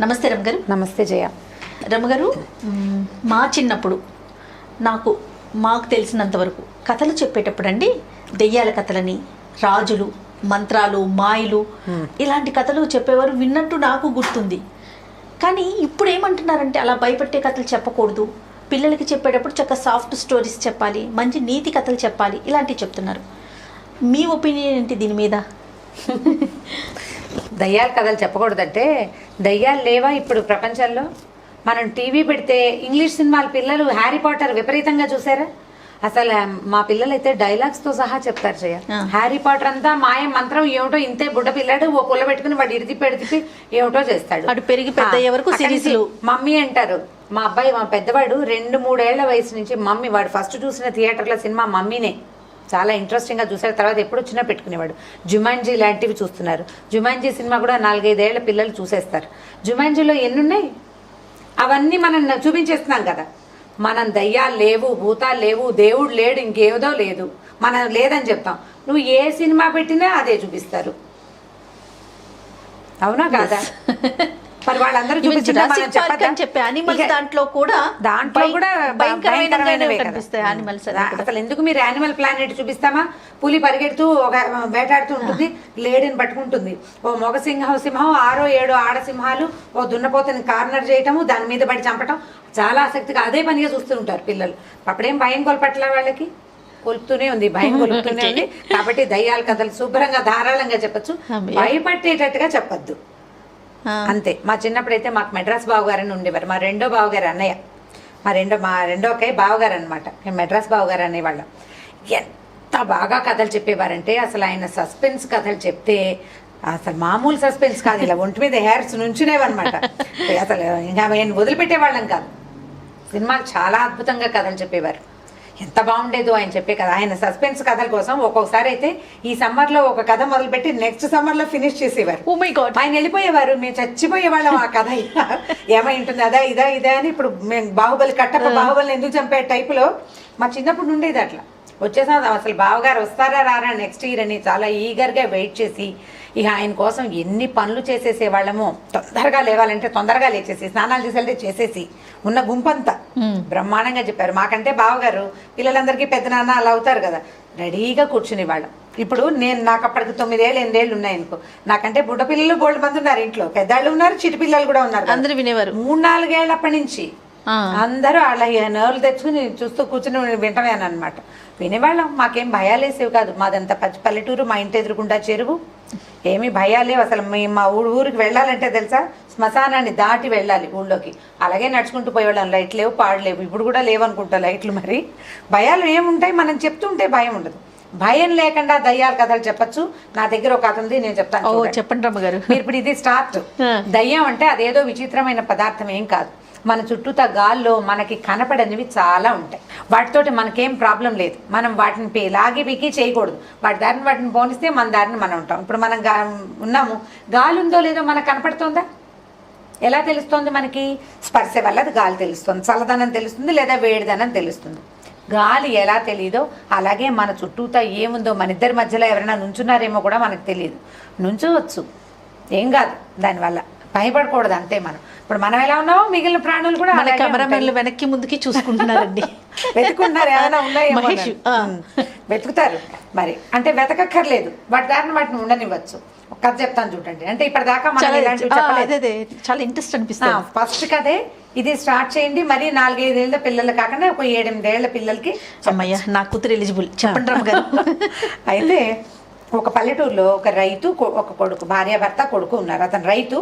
నమస్తే రమగారు. నమస్తే జయ. రమగారు, మా చిన్నప్పుడు మాకు తెలిసినంతవరకు కథలు చెప్పేటప్పుడు అండి, దెయ్యాల కథలని, రాజులు, మంత్రాలు, మాయలు ఇలాంటి కథలు చెప్పేవారు విన్నట్టు నాకు గుర్తుంది. కానీ ఇప్పుడు ఏమంటున్నారంటే అలా భయపెట్టే కథలు చెప్పకూడదు, పిల్లలకి చెప్పేటప్పుడు చక్కగా సాఫ్ట్ స్టోరీస్ చెప్పాలి, మంచి నీతి కథలు చెప్పాలి, ఇలాంటివి చెప్తున్నారు. మీ ఒపీనియన్ ఏంటి దీని మీద? దయ్యాల కథలు చెప్పకూడదంటే దయ్యాలు లేవా ఇప్పుడు ప్రపంచంలో? మనం టీవీ పెడితే ఇంగ్లీష్ సినిమాలు పిల్లలు హ్యారీ పాటర్ విపరీతంగా చూసారా? అసలు మా పిల్లలైతే డైలాగ్స్తో సహా చెప్తారు జయ. హ్యారీ పాటర్ అంతా మాయ మంత్రం ఏమిటో, ఇంతే బుడ్డ పిల్లాడు ఓ పుల్ల పెట్టుకుని వాడు ఇడితిప్పి ఏమిటో చేస్తాడు. అటు పెరిగి పెద్ద వరకు సిరీస్లు మమ్మీ అంటారు. మా అబ్బాయి, మా పెద్దవాడు 2-3 ఏళ్ల వయసు నుంచి మమ్మీ, వాడు ఫస్ట్ చూసిన థియేటర్లో సినిమా మమ్మీనే. చాలా ఇంట్రెస్టింగ్గా చూసారు. తర్వాత ఎప్పుడు వచ్చినా పెట్టుకునేవాడు. జుమాంజీ లాంటివి చూస్తున్నారు. జుమాంజీ సినిమా కూడా 4-5 ఏళ్ల పిల్లలు చూసేస్తారు. జుమాంజీలో ఎన్నున్నాయి అవన్నీ మనం చూపించేస్తున్నాం కదా. మనం దయ్యాలు లేవు, భూతాలు లేవు, దేవుడు లేడు, ఇంకేదో లేదు, మనం లేదని చెప్తాం. నువ్వు ఏ సినిమా పెట్టినా అదే చూపిస్తారు, అవునా కాదా? మరి వాళ్ళందరూ దాంట్లో కూడా భయంకరమైనవే కనిపిస్తాయి యానిమల్స్. అసలు ఎందుకు మీరు యానిమల్ ప్లానెట్ చూపిస్తామా? పులి పరిగెడుతూ ఒక వేటాడుతూ ఉంటుంది, లేడీని పట్టుకుంటుంది. ఓ మగ సింహం 6-7 ఆడ సింహాలు ఓ దున్నపోతని కార్నర్ చేయటము, దాని మీద పడి చంపటం, చాలా ఆసక్తిగా అదే పనిగా చూస్తూ ఉంటారు పిల్లలు. అప్పుడేం భయం కొలపట్ల వాళ్ళకి? కొలుపుతూనే ఉంది, భయం కొలుపుతూనే ఉంది. కాబట్టి దయ్యాల కథలు శుభ్రంగా ధారాళంగా చెప్పచ్చు, భయపట్టేటట్టుగా చెప్పద్దు అంతే. మా చిన్నప్పుడైతే మాకు మెడ్రాస్ బావగారు అని ఉండేవారు. మా రెండో బావగారు అన్నయ్య, మా రెండో అక్కయ్య బావగారు అనమాట. మేము మెడ్రాస్ బావగారు అనేవాళ్ళం. ఎంత బాగా కథలు చెప్పేవారంటే అసలు ఆయన సస్పెన్స్ కథలు చెప్తే అసలు మామూలు సస్పెన్స్ కాదు, ఇలా ఒంటి మీద హెయిర్స్ నుంచునేవన్నమాట. అసలు ఇంకా ఆయన వదిలిపెట్టేవాళ్ళం కాదు. సినిమాలు చాలా అద్భుతంగా కథలు చెప్పేవారు. ఎంత బాగుండేదో ఆయన చెప్పే కథ. ఆయన సస్పెన్స్ కథల కోసం ఒక్కొక్కసారి అయితే ఈ సమ్మర్లో ఒక కథ మొదలుపెట్టి నెక్స్ట్ సమ్మర్లో ఫినిష్ చేసేవారు. ఆయన వెళ్ళిపోయేవారు, మేము చచ్చిపోయేవాళ్ళం. ఆ కథ ఏమై ఉంటుంది, అదా ఇదా అని. ఇప్పుడు మేము కట్టప్ప బాహుబలిని ఎందుకు చంపే టైపులో మా చిన్నప్పుడు ఉండేది. అట్లా వచ్చేసాం. అసలు బావగారు వస్తారా రారా నెక్స్ట్ ఇయర్ అని చాలా ఈగర్గా వెయిట్ చేసి ఇక ఆయన కోసం ఎన్ని పనులు చేసేసేవాళ్ళమో. తొందరగా లేవాలంటే తొందరగా లేచేసి, స్నానాలు చేసేస్తే చేసేసి, ఉన్న గుంపంతా బ్రహ్మాండంగా చెప్పారు. మాకంటే బావగారు పిల్లలందరికీ పెద్ద నాన్న అలా అవుతారు కదా, రెడీగా కూర్చునేవాళ్ళం. ఇప్పుడు నాకు అప్పటికి 9-8 ఏళ్ళు ఉన్నాయనుకో, నాకంటే బుడ్డ పిల్లలు బోల్డ్ మంది ఉన్నారు ఇంట్లో, పెద్దాళ్ళు ఉన్నారు, చిటి పిల్లలు కూడా ఉన్నారు. అందరూ వినేవారు. 3-4 ఏళ్ళప్పటి నుంచి అందరూ వాళ్ళ నర్వులు తెచ్చుకుని చూస్తూ కూర్చుని వింటమేనమాట అనమాట. వినేవాళ్ళం. మాకేం భయాలేసేవి కాదు. మాదంతా పల్లెటూరు, మా ఇంటి ఎదురుకుండా చెరువు, ఏమీ భయాలేవు అసలు. మా ఊరికి వెళ్ళాలంటే తెలుసా, శ్మశానాన్ని దాటి వెళ్ళాలి ఊళ్ళోకి. అలాగే నడుచుకుంటూ పోయేవాళ్ళం. లైట్లు లేవు, పాడలేవు. ఇప్పుడు కూడా లేవనుకుంటా లైట్లు. మరి భయాలు ఏముంటాయి? మనం చెప్తుంటే భయం ఉండదు. భయం లేకుండా దయ్యాల కథలు చెప్పచ్చు. నా దగ్గర ఒక కథ ఉంది, నేను చెప్తాను. చెప్పండి రమ్మగారు. మీరు ఇప్పుడు ఇది స్టార్ట్. దయ్యం అంటే అదేదో విచిత్రమైన పదార్థం ఏం కాదు. మన చుట్టూతా గాల్లో మనకి కనపడనివి చాలా ఉంటాయి. వాటితోటి మనకేం ప్రాబ్లం లేదు. మనం వాటిని లాగి పీకి చేయకూడదు. వాటిని పోనిస్తే మన దారిని మనం ఉంటాం. ఇప్పుడు మనం ఉన్నాము, గాలి ఉందో లేదో మనకు కనపడుతుందా? ఎలా తెలుస్తుంది మనకి? స్పర్శ వల్ల అది గాలి తెలుస్తుంది, చల్లదనం తెలుస్తుంది, లేదా వేడిదనం తెలుస్తుంది. గాలి ఎలా తెలియదో అలాగే మన చుట్టూతా ఏముందో, మన ఇద్దరి మధ్యలో ఎవరైనా నుంచున్నారేమో కూడా మనకు తెలియదు. నుంచోవచ్చు, ఏం కాదు. దానివల్ల భయపడకూడదు అంతే. ఇప్పుడు మనం ఎలా ఉన్నామో మిగిలిన ప్రాణులు కూడా కెమెరామెన్లు వెనక్కి ముందుకి చూసుకుంటున్నారండి. వెతుకుంటున్నారు, ఏమైనా ఉన్నాయేమో వెతుకుతారు. మరి అంటే వెతకక్కర్లేదు, వాటిని ఉండనివ్వచ్చు. ఒక కథ చెప్తాను చూడండి. అంటే ఇప్పటిదాకా చాలా ఇంట్రెస్ట్ అనిపిస్తుంది. ఫస్ట్ కథే ఇది స్టార్ట్ చేయండి. మరి 4-5 ఏళ్ళ పిల్లలు కాకుండా ఒక 7-8 ఏళ్ల పిల్లలకి. అమ్మయ్య, నా కూతురు ఎలిజిబుల్. చెప్పండి రమ్మగారు. అయితే ఒక పల్లెటూరులో ఒక రైతు, ఒక కొడుకు, భార్యాభర్త కొడుకు ఉన్నారు. అతను రైతు,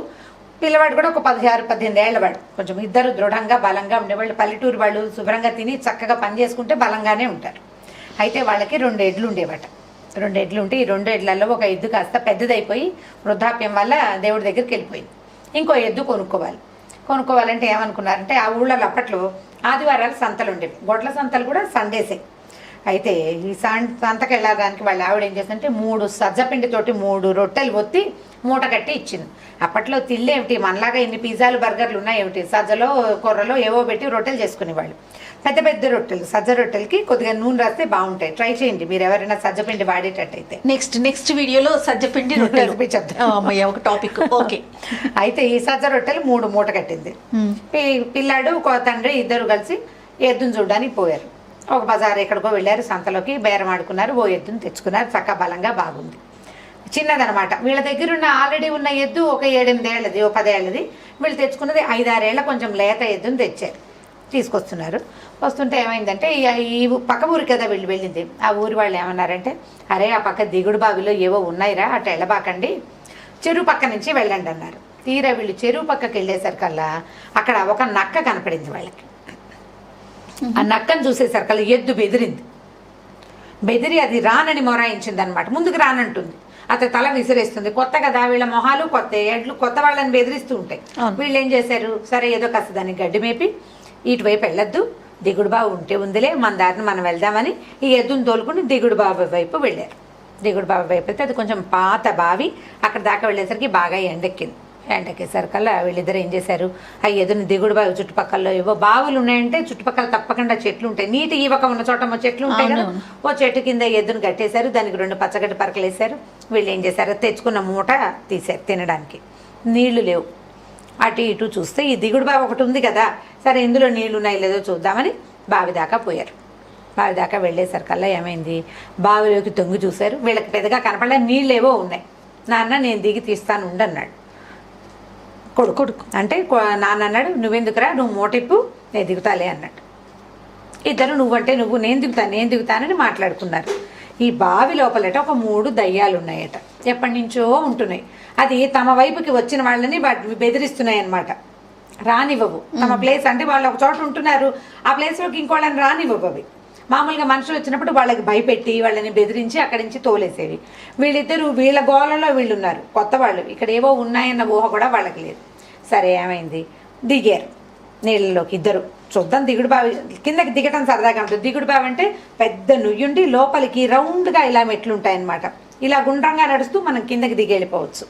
పిల్లవాడు కూడా ఒక 16-18 ఏళ్ళవాడు. కొంచెం ఇద్దరు దృఢంగా బలంగా ఉండేవాళ్ళు. పల్లెటూరు వాళ్ళు శుభ్రంగా తిని చక్కగా పని చేసుకుంటే బలంగానే ఉంటారు. అయితే వాళ్ళకి 2 ఎడ్లు ఉండేవాట. 2 ఎడ్లు ఉంటే ఈ 2 ఎడ్లలో ఒక ఎద్దు కాస్త పెద్దదైపోయి వృద్ధాప్యం వల్ల దేవుడి దగ్గరికి వెళ్ళిపోయింది. ఇంకో ఎద్దు కొనుక్కోవాలంటే ఏమనుకున్నారంటే, ఆ ఊళ్ళలో అప్పట్లో ఆదివారాలు సంతలు ఉండేవి. గొడ్ల సంతలు కూడా సండేసే. అయితే ఈ సంతకి వెళ్ళడానికి వాళ్ళ ఆవిడ ఏం చేస్తుందంటే 3 సజ్జపిండితోటి 3 రొట్టెలు ఒత్తి మూట కట్టి ఇచ్చింది. అప్పట్లో తిల్లేమిటి, మనలాగా ఇన్ని పిజ్జాలు బర్గర్లు ఉన్నాయేమిటి, సజ్జలో కొర్రలో ఏవో పెట్టి రొట్టెలు చేసుకునేవాళ్ళు. పెద్ద పెద్ద రొట్టెలు, సజ్జ రొట్టెలకి కొద్దిగా నూనె రాస్తే బాగుంటాయి. ట్రై చేయండి మీరు ఎవరైనా సజ్జపిండి వాడేటట్టయితే. నెక్స్ట్ వీడియోలో సజ్జపిండి రొట్టెలు చెప్తాను ఒక టాపిక్. ఓకే. అయితే ఈ సజ్జ రొట్టెలు 3 మూట కట్టింది. పిల్లాడు తండ్రి ఇద్దరు కలిసి ఎద్దును చూడడానికి పోయారు. ఒక బజార్ ఎక్కడికో వెళ్ళారు, సంతలోకి బేరం ఆడుకున్నారు, ఓ ఎద్దును తెచ్చుకున్నారు. చక్క బలంగా బాగుంది, చిన్నదనమాట. వీళ్ళ దగ్గర ఉన్న ఆల్రెడీ ఉన్న ఎద్దు ఒక 7-8 ఏళ్ళది, ఓ 10 ఏళ్ళది. వీళ్ళు తెచ్చుకున్నది 5-6 ఏళ్ళ కొంచెం లేత ఎద్దును తెచ్చారు. తీసుకొస్తున్నారు. వస్తుంటే ఏమైందంటే ఈ పక్క ఊరి కదా వీళ్ళు వెళ్ళింది. ఆ ఊరి వాళ్ళు ఏమన్నారంటే, అరే ఆ పక్క దిగుడు బావిలో ఏవో ఉన్నాయిరా, అటు వెళ్ళబాకండి, చెరువు పక్క నుంచి వెళ్ళండి అన్నారు. తీరా వీళ్ళు చెరువు పక్కకి వెళ్ళేసరికల్లా అక్కడ ఒక నక్క కనపడింది వాళ్ళకి. ఆ నక్కను చూసేసరికల్లా ఎద్దు బెదిరి అది రానని మొరాయించింది అనమాట. ముందుకు రానంటుంది, అతను తల విసిరేస్తుంది. కొత్త కదా వీళ్ళ మొహాలు కొత్త, ఎడ్లు కొత్త వాళ్ళని బెదిరిస్తూ ఉంటాయి. వీళ్ళు ఏం చేశారు, సరే ఏదో కాస్త దాన్ని గడ్డి మేపి ఇటువైపు వెళ్ళొద్దు, దిగుడు బావి ఉంటే ఉందిలే, మన దారిని మనం వెళ్దామని ఈ ఎద్దును తోలుకుని దిగుడు బావి వైపు వెళ్ళారు. దిగుడు బావి వైపు అయితే అది కొంచెం పాత బావి. అక్కడ దాకా వెళ్ళేసరికి బాగా ఎండెక్కేసరికల్లా వీళ్ళిద్దరు ఏం చేశారు, ఆ ఎదురుని దిగుడు బావి చుట్టుపక్కల ఏవో బావులు ఉన్నాయంటే చుట్టుపక్కల తప్పకుండా చెట్లు ఉంటాయి, నీటి ఈవక ఉన్న చోట చెట్లు ఉంటాయి కదా, ఓ చెట్టు కింద ఎద్దును కట్టేశారు. దానికి 2 పచ్చగడ్డి పరకలు వేశారు. వీళ్ళు ఏం చేశారు, తెచ్చుకున్న మూట తీశారు తినడానికి. నీళ్లు లేవు. అటు ఇటు చూస్తే ఈ దిగుడు బావి ఒకటి ఉంది కదా, సరే ఇందులో నీళ్లు ఉన్నాయి లేదో చూద్దామని బావి దాకా పోయారు. బావి దాకా వెళ్ళేసరికల్లా ఏమైంది, బావిలోకి తొంగి చూశారు. వీళ్ళకి పెద్దగా కనపడలే, నీళ్ళు ఏవో ఉన్నాయి. నాన్న నేను దిగి తీస్తాను ఉండన్నాడు కొడుకు. అంటే నాన్న అన్నాడు, నువ్వెందుకురా, నువ్వు మోటిప్పు, నేను దిగుతాలే అన్నాడు. ఇద్దరు నువ్వంటే నువ్వు, నేను దిగుతానని మాట్లాడుకున్నారు. ఈ బావి లోపలట ఒక 3 దయ్యాలు ఉన్నాయట, ఎప్పటి నుంచో ఉంటున్నాయి. అది తమ వైపుకి వచ్చిన వాళ్ళని బెదిరిస్తున్నాయి అన్నమాట, రానివ్వవు. తమ ప్లేస్ అంటే వాళ్ళు ఒక చోట ఉంటున్నారు, ఆ ప్లేస్లోకి ఇంకోళ్ళని రానివ్వవు. అవి మామూలుగా మనుషులు వచ్చినప్పుడు వాళ్ళకి భయపెట్టి వాళ్ళని బెదిరించి అక్కడి నుంచి తోలేసేవి. వీళ్ళిద్దరూ వీళ్ళ గోళంలో వీళ్ళు ఉన్నారు, కొత్త వాళ్ళు. ఇక్కడ ఏవో ఉన్నాయన్న ఊహ కూడా వాళ్ళకి లేదు. సరే ఏమైంది, దిగారు నీళ్ళలోకి ఇద్దరు. చూద్దాం, దిగుడు బావి కిందకి దిగటం సరదాగా ఉంటుంది. దిగుడు బావి అంటే పెద్ద నుయ్యుండి లోపలికి రౌండ్గా ఇలా మెట్లు ఉంటాయన్నమాట. ఇలా గుండ్రంగా నడుస్తూ మనం కిందకి దిగి వెళ్ళిపోవచ్చు.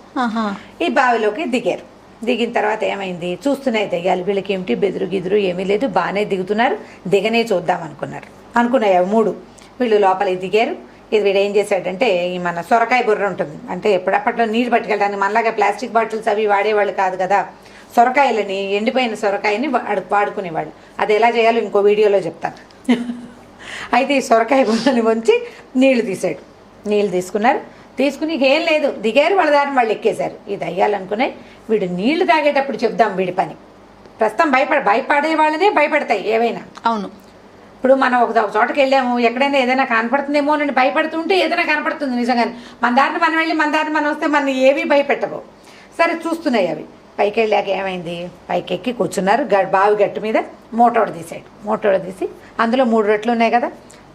ఈ బావిలోకి దిగారు. దిగిన తర్వాత ఏమైంది, చూస్తున్నాయి దెయ్యాలు. వీళ్ళకి ఏమిటి బెదురు గిదురు ఏమీ లేదు, బాగానే దిగుతున్నారు, దిగనే చూద్దాం అనుకున్నాయి అవి 3. వీళ్ళు లోపలికి దిగారు. ఇది వీడు ఏం చేశాడంటే, ఈ మన సొరకాయ బుర్ర ఉంటుంది, అంటే ఎప్పుడప్పట్లో నీళ్ళు పట్టుకెళ్ళడానికి మనలాగా ప్లాస్టిక్ బాటిల్స్ అవి వాడేవాళ్ళు కాదు కదా, సొరకాయలని, ఎండిపోయిన సొరకాయని వాడుకునేవాళ్ళు. అది ఎలా చేయాలో ఇంకో వీడియోలో చెప్తాను. అయితే ఈ సొరకాయ బుర్రని వంచి నీళ్లు తీసాడు. నీళ్ళు తీసుకుని ఏం లేదు, దిగారు, వాళ్ళ దారిని వాళ్ళు ఎక్కేశారు. ఈ దయ్యాలనుకునే వీడు నీళ్లు తాగేటప్పుడు చెప్దాం వీడి పని. ప్రస్తుతం భయపడే వాళ్ళనే భయపడతాయి ఏవైనా. అవును. ఇప్పుడు మనం ఒక చోటకి వెళ్ళాము, ఎక్కడైనా ఏదైనా కనపడుతుందేమో అని భయపడుతుంటే ఏదైనా కనపడుతుంది నిజంగానే. మన దారిని మనం వెళ్ళి మన దారిని మనం వస్తే మన ఏవి భయపెట్టవు. సరే చూస్తున్నాయి అవి. పైకి వెళ్ళాక ఏమైంది, పైకి ఎక్కి కూర్చున్నారు. బావి గట్టు మీద మోటోడు తీసి అందులో 3 రొట్టెలు ఉన్నాయి కదా,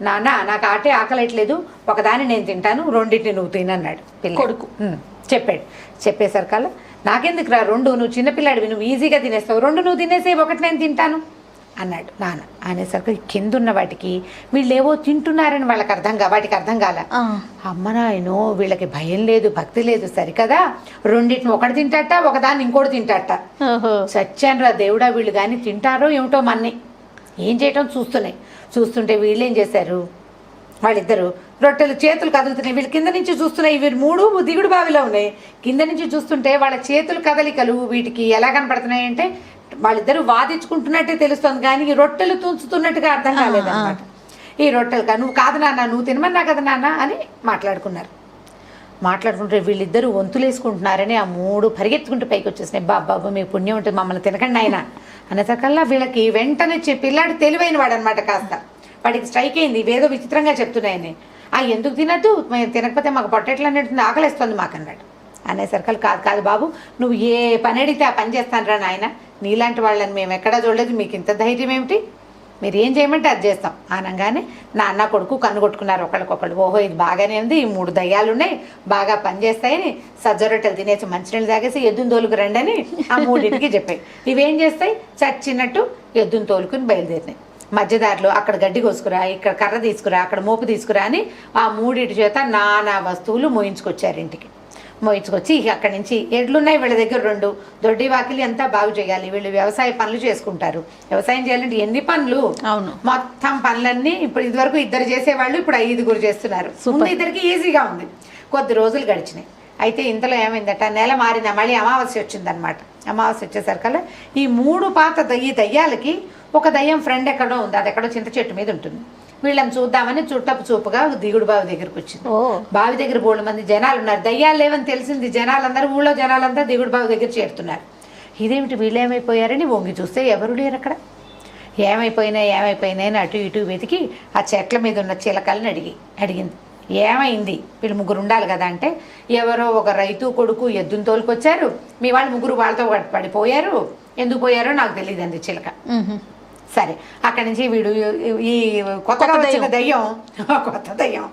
నాన్న నాకు ఆకలేట్లేదు, ఒకదాన్ని నేను తింటాను, 2 నువ్వు తినన్నాడు కొడుకు. చెప్పేసరికల్లా నాకెందుకు రా 2, నువ్వు చిన్నపిల్లాడివి, నువ్వు ఈజీగా తినేస్తావు, 2 నువ్వు తినేసే, 1 నేను తింటాను అన్నాడు నాన్న. అనేసరికి కింద ఉన్న వాటికి వీళ్ళు ఏవో తింటున్నారని వాటికి అర్థం కాల. అమ్మ నాయనో, వీళ్ళకి భయం లేదు, భక్తి లేదు, సరికదా, 2 ఒకటి తింటాట, ఒకదాన్ని ఇంకోటి తింటాట. సత్యాన్ రా దేవుడా, వీళ్ళు కానీ తింటారో ఏమిటో మన్ని ఏం చేయటం చూస్తుంటే వీళ్ళు ఏం చేశారు, వాళ్ళిద్దరు రొట్టెలు చేతులు కదులుతున్నాయి. వీళ్ళు కింద నుంచి చూస్తున్నాయి, ఇవి 3 దిగుడు బావిలో ఉన్నాయి. కింద నుంచి చూస్తుంటే వాళ్ళ చేతులు కదలికలు వీటికి ఎలా కనపడుతున్నాయి అంటే, వాళ్ళిద్దరూ వాదించుకుంటున్నట్టే తెలుస్తుంది, కానీ ఈ రొట్టెలు తుంచుతున్నట్టుగా అర్థం కాలేదన్నమాట. ఈ రొట్టెలు నువ్వు కాదు నాన్న, నువ్వు తినమన్నా కదా నాన్న అని మాట్లాడుకుంటే వీళ్ళిద్దరూ వంతులేసుకుంటున్నారని ఆ 3 పరిగెత్తుకుంటూ పైకి వచ్చేసినాయి. బాబు మీ పుణ్యం ఉంటుంది, మమ్మల్ని తినకండి ఆయన అనేసరికల్లా వీళ్ళకి వెంటనే పిల్లాడు తెలివైన వాడు అనమాట. కాస్త వాడికి స్ట్రైక్ అయింది, ఇవేదో విచిత్రంగా చెప్తున్నాయని. ఎందుకు తినద్దు, మేము తినకపోతే మాకు పొట్టెట్లు అన్నట్టుంది, ఆకలిస్తుంది మాకు అన్నాడు. అనేసరికల్ కాదు బాబు, నువ్వు ఏ పని అడిగితే ఆ పని చేస్తాను రా నాయన, నీలాంటి వాళ్ళని మేము ఎక్కడా చూడలేదు, మీకు ఇంత ధైర్యం ఏమిటి, మీరు ఏం చేయమంటే అది చేస్తాం అనగానే నాన్న కొడుకు కన్నుకొట్టుకున్నారు ఒకళ్ళకొకళ్ళు. ఓహో ఇది బాగానే ఉంది, ఈ 3 దయ్యాలు ఉన్నాయి, బాగా పనిచేస్తాయని, సజ్జ రొట్టెలు తినేసి మంచినీళ్ళు తాగేసి ఎద్దును తోలుకు రండి అని ఆ 3టికి చెప్పాయి. ఇవేం చేస్తాయి, చచ్చినట్టు ఎద్దును తోలుకుని బయలుదేరినాయి. మధ్యదారిలో అక్కడ గడ్డి కోసుకురా, ఇక్కడ కర్ర తీసుకురా, అక్కడ మోపు తీసుకురా అని ఆ మూడిటి చేత నానా వస్తువులు మోయించుకొచ్చారు ఇంటికి. మోయించుకొచ్చి అక్కడి నుంచి ఎడ్లున్నాయి వీళ్ళ దగ్గర 2, దొడ్డి వాకిలి అంతా బాగు చేయాలి. వీళ్ళు వ్యవసాయ పనులు చేసుకుంటారు. వ్యవసాయం చేయాలంటే ఎన్ని పనులు, అవును, మొత్తం పనులన్నీ ఇప్పుడు ఇదివరకు 2 చేసేవాళ్ళు, ఇప్పుడు 5 చేస్తున్నారు. ముందు 2కి ఈజీగా ఉంది. కొద్ది రోజులు గడిచినాయి. అయితే ఇంతలో ఏమైందట, నెల మారిందా, మళ్ళీ అమావాస్య వచ్చిందనమాట. అమావాస్య వచ్చేసరికల్లా ఈ 3 పాత దయ్యాలకి ఒక దయ్యం ఫ్రెండ్ ఎక్కడో ఉంది, అది ఎక్కడో చింత చెట్టు మీద ఉంటుంది. వీళ్ళని చూద్దామని చుట్టపు చూపుగా దిగుడు బావి దగ్గరకు వచ్చింది. బావి దగ్గర 3 మంది జనాలు ఉన్నారు. దయ్యాలు లేవని తెలిసింది. జనాలందరూ, ఊళ్ళో జనాలంతా దిగుడు బావి దగ్గర చేరుతున్నారు. ఇదేమిటి వీళ్ళు ఏమైపోయారని వంగి చూస్తే ఎవరు లేరు అక్కడ. ఏమైపోయినాయి అని అటు ఇటు వెతికి ఆ చెట్ల మీద ఉన్న చిలకల్ని అడిగింది, ఏమైంది, వీళ్ళు 3 ఉండాలి కదా అంటే, ఎవరో ఒక రైతు కొడుకు ఎద్దును తోలుకొచ్చారు, మీ వాళ్ళు 3 వాళ్ళతో పడిపోయారు, ఎందుకు పోయారో నాకు తెలియదండి చిలక. సరే, అక్కడి నుంచి వీడు ఈ కొత్తగా వచ్చిన దయ్యం, కొత్త దయ్యం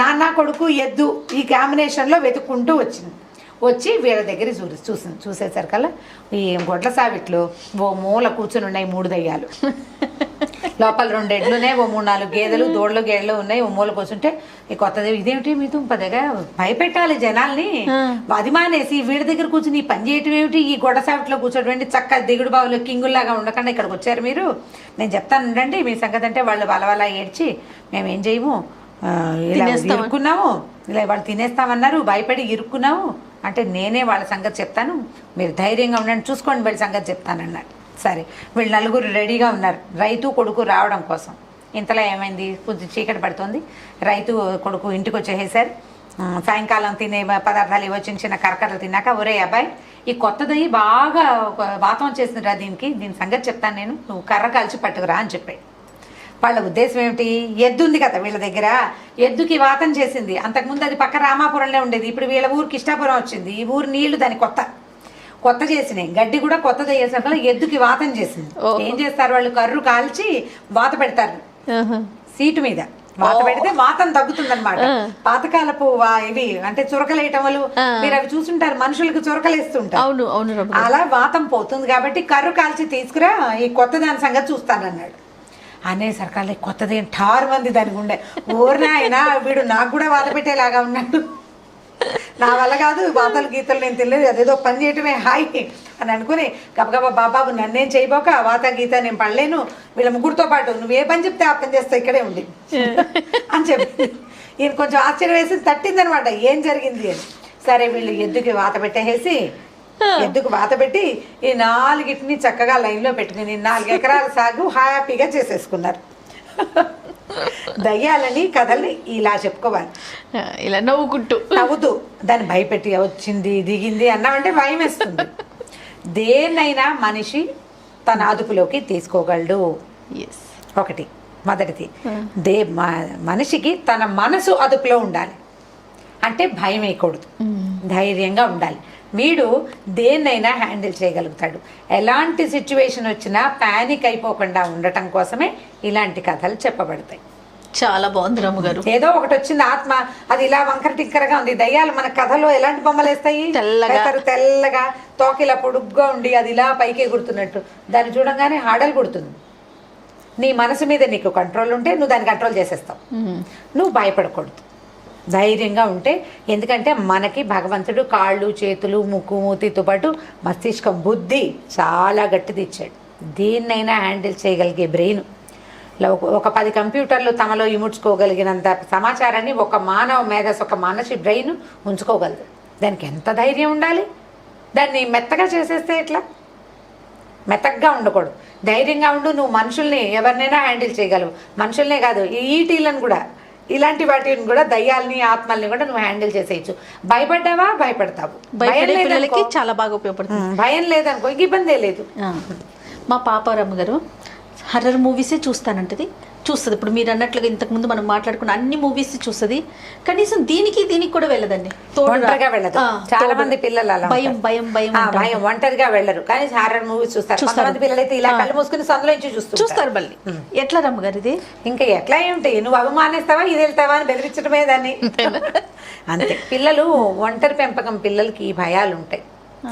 నాన్న కొడుకు ఎద్దు ఈ కాంబినేషన్లో వెతుక్కుంటూ వచ్చి వీళ్ళ దగ్గర చూసేసరికల్లా ఈ గొడ్ల సావిట్లో ఓ మూల కూర్చుని ఉన్నాయి 3 దయ్యాలు. లోపల 2 ఎడ్లున్నాయి, ఓ 3-4 గేదెలు, దూడలు గేదెలు ఉన్నాయి. ఓ మూల కూర్చుంటే ఈ కొత్తది, ఇదేమిటి మీ తుంపదగా భయపెట్టాలి జనాల్ని, అది మానేసి వీళ్ళ దగ్గర కూర్చుని ఈ పని చేయటం ఏమిటి, ఈ గొడ్డ సావిట్లో కూర్చోటువంటి చక్క దిగుడు బావులో కింగుల్లాగా ఉండకుండా ఇక్కడికి వచ్చారు మీరు, నేను చెప్తాను ఉండండి మీ సంగతి అంటే, వాళ్ళు వలవలా ఏడ్చి మేమేం చేయము, ఇలా ఇరుక్కున్నాము, ఇలా వాళ్ళు తినేస్తామన్నారు, భయపడి ఇరుక్కున్నాము అంటే, నేనే వాళ్ళ సంగతి చెప్తాను, మీరు ధైర్యంగా ఉండండి, చూసుకోండి వీళ్ళ సంగతి చెప్తానన్నారు. సరే, వీళ్ళు 4 రెడీగా ఉన్నారు రైతు కొడుకు రావడం కోసం. ఇంతలో ఏమైంది, కొంచెం చీకటి పడుతుంది. రైతు కొడుకు ఇంటికి వచ్చేసారు. సాయంకాలం తినే పదార్థాలు ఇవ్వ చిన్న కరకరలు తిన్నాక, ఒరే అబ్బాయి, ఈ కొత్తది బాగా వాతం చేసిందిరా, దీని సంగతి చెప్తాను నేను, నువ్వు కర్ర కాల్చి పట్టుకురా అని చెప్పాడు. వాళ్ళ ఉద్దేశం ఏమిటి, ఎద్దు ఉంది కదా వీళ్ళ దగ్గర, ఎద్దుకి వాతం చేసింది. అంతకుముందు అది పక్క రామాపురంలో ఉండేది, ఇప్పుడు వీళ్ళ ఊరికి ఇష్టాపురం వచ్చింది. ఈ ఊరు నీళ్లు దాని కొత్త చేసినాయి, గడ్డి కూడా కొత్తది వేసినప్పుడు ఎద్దుకి వాతం చేసింది. ఏం చేస్తారు వాళ్ళు, కర్రు కాల్చి వాత పెడతారు సీటు మీద, వాత పెడితే వాతం తగ్గుతుంది అనమాట. పాతకాలపు ఇవి అంటే చురకలేయటం వల్ల మీరు అవి చూసుంటారు, మనుషులకు చురకలేస్తుంటారు, అలా వాతం పోతుంది కాబట్టి కర్రు కాల్చి తీసుకురా, ఈ కొత్త దాని సంగతి చూస్తానన్నాడు. అనేసరికల్లా కొత్తది ఠారు మంది దానికి ఉండే, ఊరిన ఆయన వీడు నాకు కూడా వాత పెట్టేలాగా ఉన్నాడు, నా వల్ల కాదు, వాతలు గీతలు నేను తెలియదు, అదేదో పని చేయటమే హాయ్ అని అనుకుని గబగబా, బాబాబు నన్నేం చేయబోక, వాత గీత నేను పడలేను, వీళ్ళ 3తో పాటు నువ్వు ఏ పని చెప్తే ఆ పని చేస్తా, ఇక్కడే ఉంది అని చెప్పి ఈయన కొంచెం ఆశ్చర్యం వేసి తట్టిందనమాట, ఏం జరిగింది అని. సరే, వీళ్ళు ఎద్దుకి వాత పెట్టేసి, ఎద్దుకు వాత పెట్టి ఈ 4ని చక్కగా లైన్లో పెట్టుకుని 4 ఎకరాల సాగు హ్యాపీగా చేసేసుకున్నారు. దయ్యాలని కథల్ని ఇలా చెప్పుకోవాలి, ఇలా నవ్వుతూ దాన్ని భయపెట్టి వచ్చింది దిగింది అన్నామంటే భయం వేస్తుంది. దేన్నైనా మనిషి తన అదుపులోకి తీసుకోగలడు. మొదటిది మనిషికి తన మనసు అదుపులో ఉండాలి, అంటే భయం వేయకూడదు, ధైర్యంగా ఉండాలి. వీడు దేన్నైనా హ్యాండిల్ చేయగలుగుతాడు. ఎలాంటి సిచ్యువేషన్ వచ్చినా ప్యానిక్ అయిపోకుండా ఉండటం కోసమే ఇలాంటి కథలు చెప్పబడతాయి. చాలా బాగుంది రమ్మగారు. ఏదో ఒకటి వచ్చింది ఆత్మ, అది ఇలా వంకర టిక్కరగా ఉంది. దయ్యాలు మన కథలో ఎలాంటి బొమ్మలు వేస్తాయి, తెల్లగా తోకిలా పొడుగ్గా ఉండి అది ఇలా పైకి ఎగురుతున్నట్టు, దాన్ని చూడంగానే హాడలు కొడుతుంది. నీ మనసు మీద నీకు కంట్రోల్ ఉంటే నువ్వు దాన్ని కంట్రోల్ చేసేస్తావు. నువ్వు భయపడకూడదు, ధైర్యంగా ఉంటే. ఎందుకంటే మనకి భగవంతుడు కాళ్ళు చేతులు ముక్కు మూతితో పాటు మస్తిష్కం బుద్ధి చాలా గట్టిది ఇచ్చాడు. దేన్నైనా హ్యాండిల్ చేయగలిగే బ్రెయిన్. ఒక 10 కంప్యూటర్లు తమలో ఇముడ్చుకోగలిగినంత సమాచారాన్ని ఒక మానవ మేధస్సు, ఒక మనిషి బ్రెయిన్ ఉంచుకోగలదు. దానికి ఎంత ధైర్యం ఉండాలి. దాన్ని మెత్తగా చేసేస్తే ఎట్లా, మెత్తగా ఉండకూడదు, ధైర్యంగా ఉండు. నువ్వు మనుషుల్ని ఎవరినైనా హ్యాండిల్ చేయగలవు. మనుషుల్నే కాదు, ఈటీలను కూడా, ఇలాంటి వాటిని కూడా, దయ్యాల్ని ఆత్మల్ని కూడా నువ్వు హ్యాండిల్ చేసేయచ్చు. భయపడ్డావా, భయపడతావు. చాలా బాగా ఉపయోగపడుతుంది. భయం లేదనుకో, ఇబ్బందే లేదు. మా పాపారమ్మ గారు హర్రర్ మూవీసే చూస్తానంటది, చూస్తుంది. ఇప్పుడు మీరు అన్నట్లుగా ఇంతకుముందు మనం మాట్లాడుకున్న అన్ని మూవీస్ చూస్తుంది. కనీసం దీనికి కూడా వెళ్ళదండి, ఒంటరిగా వెళ్ళదు. చాలా మంది పిల్లలు అలా భయం భయం భయం భయం ఒంటరిగా వెళ్ళరు, కానీ హారర్ మూవీస్ చూస్తారు. కొంతమంది పిల్లలు అయితే ఇలా కళ్ళు మూసుకుని సందులో నుంచి చూస్తారు. మళ్ళీ ఎట్లా రమ్మగారు ఇది, ఇంకా ఎట్లా ఏమిటి, నువ్వు అభిమానిస్తావా ఇది వెళ్తావా అని బెదిరించడమే దాన్ని. అంతే. పిల్లలు ఒంటరి పెంపకం పిల్లలకి ఈ భయాలు ఉంటాయి.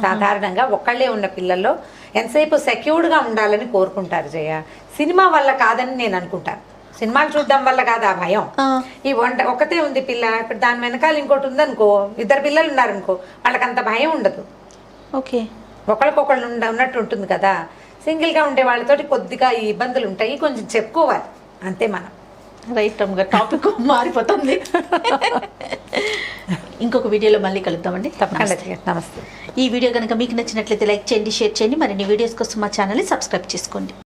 సాధారణంగా ఒక్కళ్ళే ఉన్న పిల్లల్లో ఎంతసేపు సెక్యూర్డ్గా ఉండాలని కోరుకుంటారు జయ. సినిమా వల్ల కాదని నేను అనుకుంటాను. సినిమాలు చూడడం వల్ల కాదు ఆ భయం. ఈ ఒకతే ఉంది పిల్ల, ఇప్పుడు దాని వెనకాల ఇంకోటి ఉందనుకో, 2 పిల్లలు ఉన్నారనుకో, వాళ్ళకి అంత భయం ఉండదు. ఓకే, ఒకళ్ళకొకళ్ళు ఉన్నట్టు ఉంటుంది కదా. సింగిల్గా ఉండే వాళ్ళతోటి కొద్దిగా ఈ ఇబ్బందులు ఉంటాయి, కొంచెం చెప్పుకోవాలి అంతే మనం. రైట్ రమ్గా, టాపిక్ మారిపోతుంది. ఇంకొక వీడియోలో మళ్ళీ కలుద్దామండి. తప్పకుండా. నమస్తే. ఈ వీడియో కనుక మీకు నచ్చినట్లయితే లైక్ చేయండి, షేర్ చేయండి. మరిన్ని వీడియోస్ కోసం మా ఛానల్ని సబ్స్క్రైబ్ చేసుకోండి.